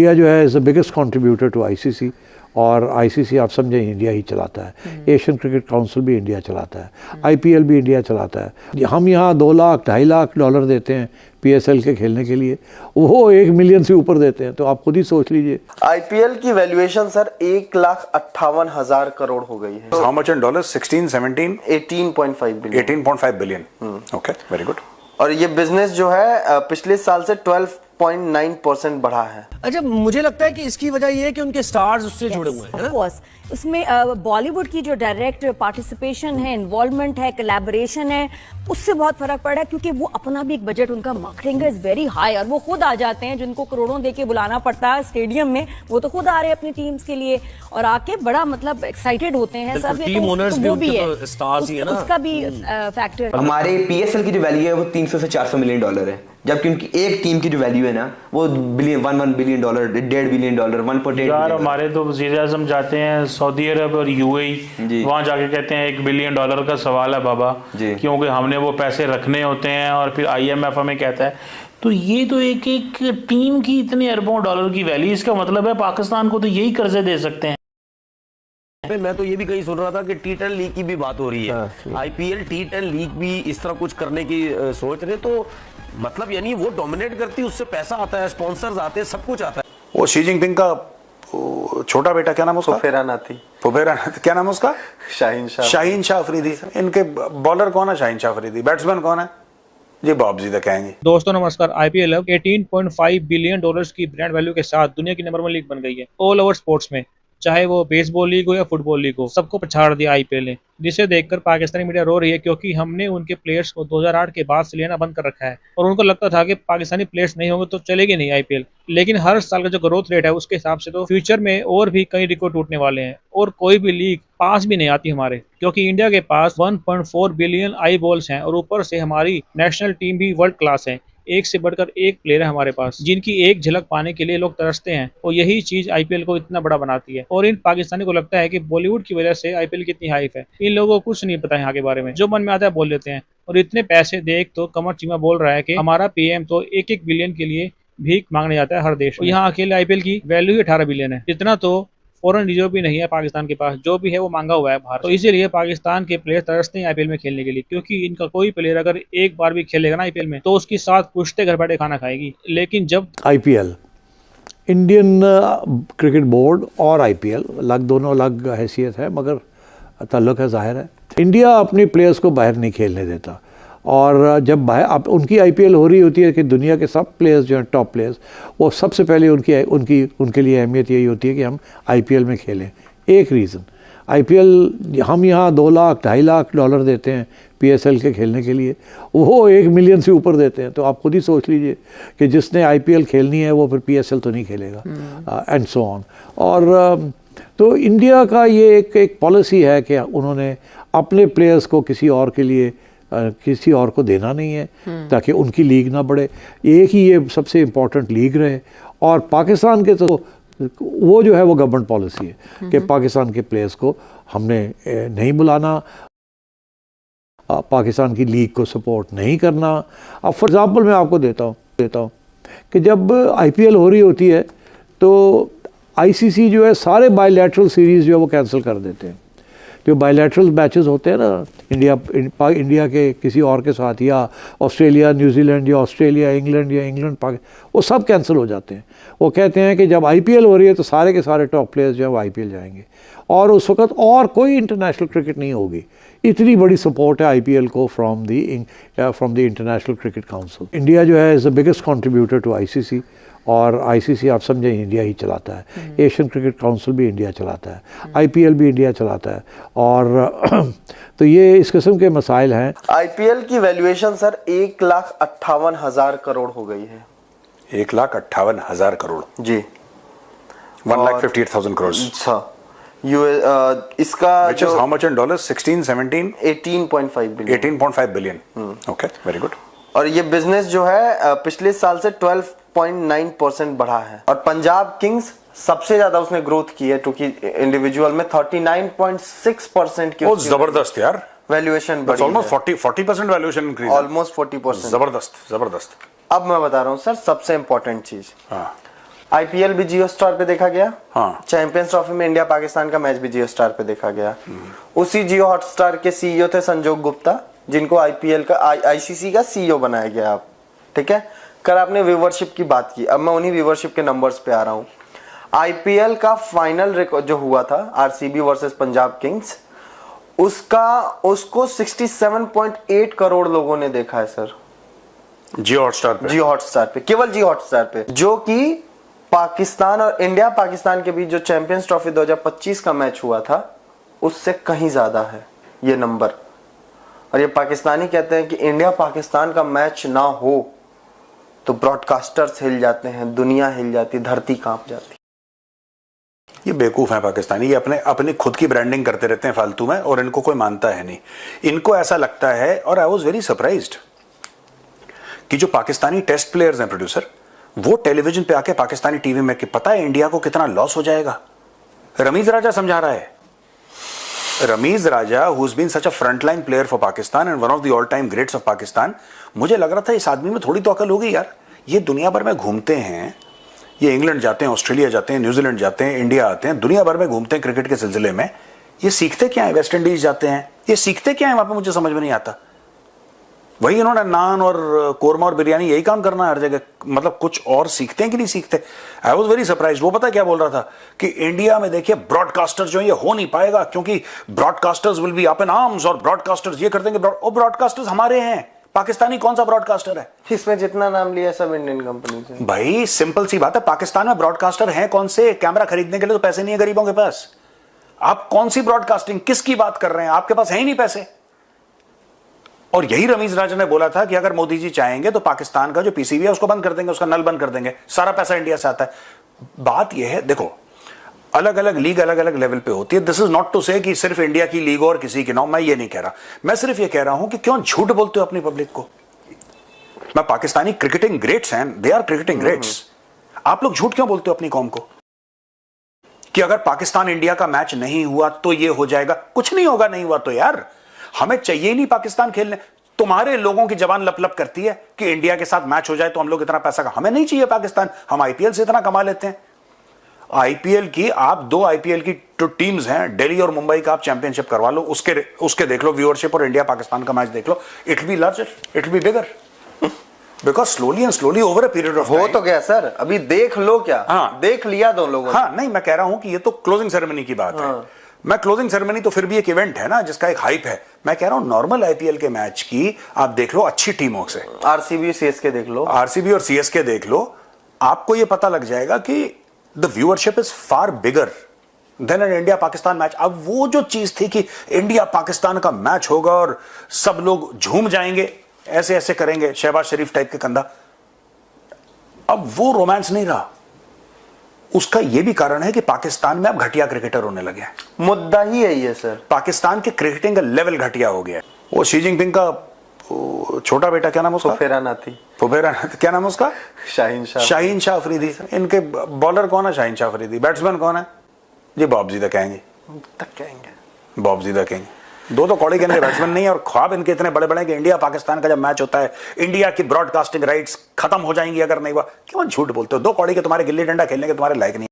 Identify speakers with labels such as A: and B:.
A: India जो है is the biggest contributor to ICC, और आईसीसी आप समझें इंडिया ही चलाता है। एशियन क्रिकेट काउंसिल भी इंडिया चलाता है, आईपीएल भी इंडिया चलाता है। हम यहाँ 2 लाख $2.5 लाख देते हैं पीएसएल के खेलने के लिए, वो 1 मिलियन से ऊपर देते हैं, तो आप खुद ही सोच लीजिए।
B: आईपीएल की वैल्यूएशन सर 1,58,000 करोड़ हो गई है।
C: How much in dollars? 16, 17?
B: 18.5 billion.
C: 18.5 billion. Okay, very good.
B: और ये बिजनेस जो है पिछले साल से 12.9% बढ़ा है।
D: अच्छा, मुझे लगता है कि इसकी वजह ये है कि उनके स्टार्स उससे जुड़े हुए हैं, है ना?
E: उसमें बॉलीवुड की जो डायरेक्ट पार्टिसिपेशन है, इन्वॉल्वमेंट है, कोलैबोरेशन है, उससे बहुत फर्क पड़ा है, क्योंकि वो अपना भी एक बजट, उनका मार्केटिंग इज वेरी हाई, और वो खुद आ जाते हैं, जिनको करोड़ों देके बुलाना पड़ता है स्टेडियम में, वो तो खुद आ रहे हैं अपनी टीम्स के लिए और आके बड़ा मतलब एक्साइटेड होते हैं सब।
D: टीम ओनर्स भी उनके तो स्टार्स ही है ना,
E: उसका भी फैक्टर।
F: हमारे पीएसएल की जो वैल्यू है वो 300 से 400 मिलियन डॉलर है, जबकि उनकी एक टीम की जो वैल्यू है ना वो $1 बिलियन, $1.5 बिलियन, $1.5 बिलियन, 1.8
G: यार हमारे तो वज़ीर आज़म जाते हैं सऊदी अरब और यूएई, वहाँ जाके कहते हैं $1 बिलियन का सवाल है बाबा, क्योंकि हमने वो पैसे रखने होते हैं, और फिर आईएमएफ हमें कहता है। तो ये तो एक टीम की इतने अरबों डॉलर की वैल्यू, इसका मतलब है पाकिस्तान को तो यही कर्जे दे सकते हैं।
D: मैं तो ये भी कहीं सुन रहा था कि T10 लीग की भी बात हो रही है, आईपीएल T10 लीग भी इस तरह कुछ करने की सोच रहे, तो मतलब यानी वो डोमिनेट करती है, उससे पैसा आता है, स्पॉन्सर्स आते हैं, सब कुछ आता है।
C: वो शी जिनपिंग का छोटा बेटा, क्या नाम है उसका?
B: फुफेरा नाती।
C: क्या नाम है उसका?
B: शाहीन शाह
C: अफरीदी। इनके बॉलर कौन है? शाहीन शाह अफरीदी। बैट्समैन कौन है? जी बॉब जी कहेंगे।
H: दोस्तों नमस्कार। आईपीएल अब $18.5 बिलियन की ब्रांड वैल्यू के साथ दुनिया की नंबर 1 लीग बन गई है ऑल ओवर स्पोर्ट्स में, चाहे वो बेसबॉल लीग हो या फुटबॉल लीग हो, सबको पछाड़ दिया आईपीएल ने, जिसे देखकर पाकिस्तानी मीडिया रो रही है, क्योंकि हमने उनके प्लेयर्स को 2008 के बाद से लेना बंद कर रखा है, और उनको लगता था कि पाकिस्तानी प्लेयर्स नहीं होंगे तो चलेगी नहीं आईपीएल। लेकिन हर साल का जो ग्रोथ रेट है उसके हिसाब से तो फ्यूचर में और भी कई रिकॉर्ड टूटने वाले हैं, और कोई भी लीग पास भी नहीं आती हमारे, क्योंकि इंडिया के पास 1.4 बिलियन आई बॉल्स हैं, और ऊपर से हमारी नेशनल टीम भी वर्ल्ड क्लास है। एक से बढ़कर एक प्लेयर है हमारे पास, जिनकी एक झलक पाने के लिए लोग तरसते हैं, और यही चीज आईपीएल को इतना बड़ा बनाती है। और इन पाकिस्तानी को लगता है कि बॉलीवुड की वजह से आईपीएल की इतनी हाइप है। इन लोगों को कुछ नहीं पता यहाँ के बारे में, जो मन में आता है बोल देते हैं। और इतने पैसे देख तो कमर चीमा बोल रहा है कि हमारा पीएम तो 1-1 बिलियन के लिए भीख मांगने जाता है हर देश। यहाँ अकेले आईपीएल की वैल्यू ही 18 बिलियन है। इतना तो फॉरेन रिजर्व भी नहीं है पाकिस्तान के पास, जो भी है वो मांगा हुआ है बाहर। तो इसीलिए पाकिस्तान के प्लेयर तरसते हैं आईपीएल में खेलने के लिए, क्योंकि इनका कोई प्लेयर अगर एक बार भी खेलेगा ना आईपीएल में, तो उसकी 7 पुश्ते घर बैठे खाना खाएगी। लेकिन जब
A: आईपीएल, इंडियन क्रिकेट बोर्ड और आईपीएल दोनों अलग हैसियत है, मगर ताल्लुक है, जाहिर है। इंडिया अपने प्लेयर्स को बाहर नहीं खेलने देता, और जब बाहर उनकी आईपीएल हो रही होती है कि दुनिया के सब प्लेयर्स जो हैं टॉप प्लेयर्स, वो सबसे पहले उनके लिए अहमियत यही होती है कि हम आईपीएल में खेलें। एक रीज़न, आईपीएल हम यहाँ 2 लाख $2.5 लाख देते हैं पीएसएल के खेलने के लिए, वो 1 मिलियन से ऊपर देते हैं, तो आप खुद ही सोच लीजिए कि जिसने आईपीएल खेलनी है वो फिर पीएसएल तो नहीं खेलेगा, एंड सो ऑन। और तो इंडिया का ये एक पॉलिसी है कि उन्होंने अपने प्लेयर्स को किसी और को देना नहीं है, ताकि उनकी लीग ना बढ़े। एक ही ये सबसे इम्पोर्टेंट लीग रहे। और पाकिस्तान के तो वो जो है वो गवर्नमेंट पॉलिसी है कि पाकिस्तान के प्लेयर्स को हमने नहीं बुलाना, पाकिस्तान की लीग को सपोर्ट नहीं करना। अब फॉर एग्ज़ाम्पल मैं आपको देता हूँ कि जब आईपीएल हो रही होती है तो आईसीसी जो है सारे बायलैटरल सीरीज़ जो है वो कैंसिल कर देते हैं। जो बायलैटरल मैचेस होते हैं ना इंडिया के किसी और के साथ, या ऑस्ट्रेलिया न्यूजीलैंड, या ऑस्ट्रेलिया इंग्लैंड, या इंग्लैंड पाकिस्तान, वो सब कैंसिल हो जाते हैं। वो कहते हैं कि जब आईपीएल हो रही है तो सारे के सारे टॉप प्लेयर्स जो है वो आईपीएल जाएंगे, और उस वक्त और कोई इंटरनेशनल क्रिकेट नहीं होगी। इतनी बड़ी सपोर्ट है आईपीएल को from the international cricket council. India जो है is the biggest contributor to ICC, और आईसीसी आप समझें इंडिया ही चलाता है। एशियन क्रिकेट काउंसिल भी इंडिया चलाता है, आईपीएल भी इंडिया चलाता है। और तो ये इस किस्म के मसाइल हैं।
B: आईपीएल की वैल्यूएशन सर 1,58,000 करोड़ हो गई है।
C: 1,58,000 करोड़
B: जी,
C: 1,58,000 करोड़।
B: अच्छा, इसका
C: Which is how much in dollars? 16, 17?
B: 18.5 billion.
C: 18.5 billion. Okay, very good.
B: और ये बिजनेस जो है पिछले साल से 12.9% बढ़ा है। और पंजाब किंग्स सबसे ज्यादा उसने ग्रोथ की है, क्योंकि इंडिविजुअल में 39.6% की
C: जबरदस्त यार
B: वैल्यूएशन बढ़ी है।
C: Almost 40% valuation increase,
B: almost 40%।
C: जबरदस्त।
B: अब मैं बता रहा हूँ सर सबसे इंपॉर्टेंट चीज, आईपीएल भी जियो स्टार पे देखा गया।
C: हाँ।
B: चैंपियंस ट्रॉफी में इंडिया पाकिस्तान का मैच भी जियो स्टार पे देखा गया। उसी जियो हॉटस्टार के सीईओ थे संजोग गुप्ता, जिनको आईपीएल का आईसीसी का सीईओ बनाया गया। आप ठीक है। कल आपने व्यूवरशिप की बात की, अब मैं उन्हीं व्यूवरशिप के नंबर्स पे आ रहा हूँ। आईपीएल का फाइनल रिकॉर्ड जो हुआ था आरसीबी वर्सेस पंजाब किंग्स, उसको 67.8 करोड़ लोगों ने देखा है सर,
C: जियो हॉटस्टार पे।
B: जियो हॉटस्टार पे, केवल जियो हॉटस्टार पे, जो कि पाकिस्तान और इंडिया पाकिस्तान के बीच जो चैंपियंस ट्रॉफी 2025 का मैच हुआ था उससे कहीं ज्यादा है ये नंबर। और ये पाकिस्तानी कहते हैं कि इंडिया पाकिस्तान का मैच ना हो तो ब्रॉडकास्टर्स हिल जाते हैं, दुनिया हिल जाती, धरती कांप जाती।
C: ये बेवकूफ है पाकिस्तानी, ये अपनी खुद की ब्रांडिंग करते रहते हैं फालतू में, और इनको कोई मानता है नहीं। इनको ऐसा लगता है, और आई वाज वेरी सरप्राइज्ड कि जो पाकिस्तानी टेस्ट प्लेयर्स हैं प्रोड्यूसर, वो टेलीविजन पे आके पाकिस्तानी टीवी में कि पता है इंडिया को कितना लॉस हो जाएगा। रमीज राजा समझा रहा है। Rameez Raja who has been such a frontline player for Pakistan and one of the all time greats of Pakistan, मुझे लग रहा था इस आदमी में थोड़ी तो अकल होगी यार। ये दुनिया भर में घूमते हैं, ये इंग्लैंड जाते हैं, ऑस्ट्रेलिया जाते हैं, न्यूजीलैंड जाते हैं, इंडिया आते हैं, दुनिया भर में घूमते हैं क्रिकेट के सिलसिले में। ये सीखते क्या है? वेस्ट इंडीज जाते हैं, ये सीखते क्या है वहां पे? मुझे समझ में नहीं आता। वही इन्होंने नान और कोरमा और बिरयानी यही काम करना है हर जगह, मतलब कुछ और सीखते हैं कि नहीं सीखते? I was very surprise. वो पता क्या बोल रहा था कि इंडिया में देखिए ब्रॉडकास्टर जो है ये हो नहीं पाएगा क्योंकि broadcasters will be up in arms और ब्रॉडकास्टर्स ये कर देंगे। और ब्रॉडकास्टर्स हमारे हैं, पाकिस्तानी कौन सा ब्रॉडकास्टर है?
B: इसमें जितना नाम लिया सब इंडियन कंपनी से।
C: भाई सिंपल सी बात है, पाकिस्तान में ब्रॉडकास्टर हैं कौन से? कैमरा खरीदने के लिए तो पैसे नहीं है गरीबों के पास। आप कौन सी ब्रॉडकास्टिंग, किसकी बात कर रहे हैं? आपके पास है ही नहीं पैसे। और यही रमीज राजा ने बोला था कि अगर मोदी जी चाहेंगे तो पाकिस्तान का जो पीसीबी है उसको बंद कर देंगे, उसका नल बंद कर देंगे, सारा पैसा इंडिया से आता है। बात यह है, देखो अलग अलग लीग अलग अलग लेवल पे होती है। दिस इज नॉट टू से कि सिर्फ इंडिया की लीग और किसी की ना, मैं ये नहीं कह रहा। मैं सिर्फ ये कह रहा हूं कि क्यों झूठ बोलते हो अपनी पब्लिक को। मैं पाकिस्तानी क्रिकेटिंग ग्रेट्स हैं, दे आर क्रिकेटिंग ग्रेट्स। आप लोग झूठ क्यों बोलते हो अपनी कौम को कि अगर पाकिस्तान इंडिया का मैच नहीं हुआ तो ये हो जाएगा? कुछ नहीं होगा, नहीं हुआ तो यार हमें चाहिए ही नहीं पाकिस्तान खेलने। तुम्हारे लोगों की जबान लप लप करती है कि इंडिया के साथ मैच हो जाए तो हम लोग इतना पैसा का, हमें नहीं चाहिए पाकिस्तान, हम आईपीएल से इतना कमा लेते हैं। आईपीएल की आप दो आईपीएल की जो टीम्स हैं दिल्ली और मुंबई का आप चैंपियनशिप करवा लो, उसके देख लो व्यूअरशिप, और इंडिया पाकिस्तान का मैच देख लो, it will be larger, it will be bigger, because slowly and slowly over a period of
B: हो तो गया सर, अभी देख लो क्या।
C: हाँ,
B: देख लिया दो लोगों।
C: हाँ नहीं, मैं कह रहा हूं कि ये तो क्लोजिंग सेरेमनी की बात है। मैं क्लोजिंग सेरेमनी तो फिर भी एक इवेंट है ना जिसका एक हाइप है। मैं कह रहा हूं नॉर्मल आईपीएल के मैच की आप देख लो अच्छी टीमों से,
B: आरसीबी सीएसके देख लो,
C: आरसीबी और सीएसके देख लो, आपको ये पता लग जाएगा कि the viewership is far bigger than an India Pakistan match. अब वो जो चीज थी कि इंडिया पाकिस्तान का मैच होगा और सब लोग झूम जाएंगे, ऐसे ऐसे करेंगे शहबाज शरीफ टाइप के कंधा, अब वो रोमांस नहीं रहा। उसका यह भी कारण है कि पाकिस्तान में अब घटिया क्रिकेटर होने लगे हैं।
B: मुद्दा ही है ये सर,
C: पाकिस्तान के क्रिकेटिंग का लेवल घटिया हो गया है। वो शी जिनपिंग का छोटा बेटा, क्या नाम है उसका?
B: फुफेरा नाथी।
C: फुफेरा नाथी, क्या नाम है उसका?
B: शाहीन शाह।
C: शाहीन शाह अफरीदी। इनके बॉलर कौन है? शाहीन शाह अफरीदी। बैट्समैन कौन है? जी बॉब जी द कहेंगे, बॉब जी द कहेंगे। दो कौड़ी के इनके बैट्समैन नहीं है, और ख्वाब इनके इतने बड़े बड़े कि इंडिया पाकिस्तान का जब मैच होता है इंडिया की ब्रॉडकास्टिंग राइट्स खत्म हो जाएंगी अगर नहीं हुआ। क्यों झूठ बोलते हो? दो कौड़ी के तुम्हारे गिल्ली डंडा खेलने के तुम्हारे लायक नहीं।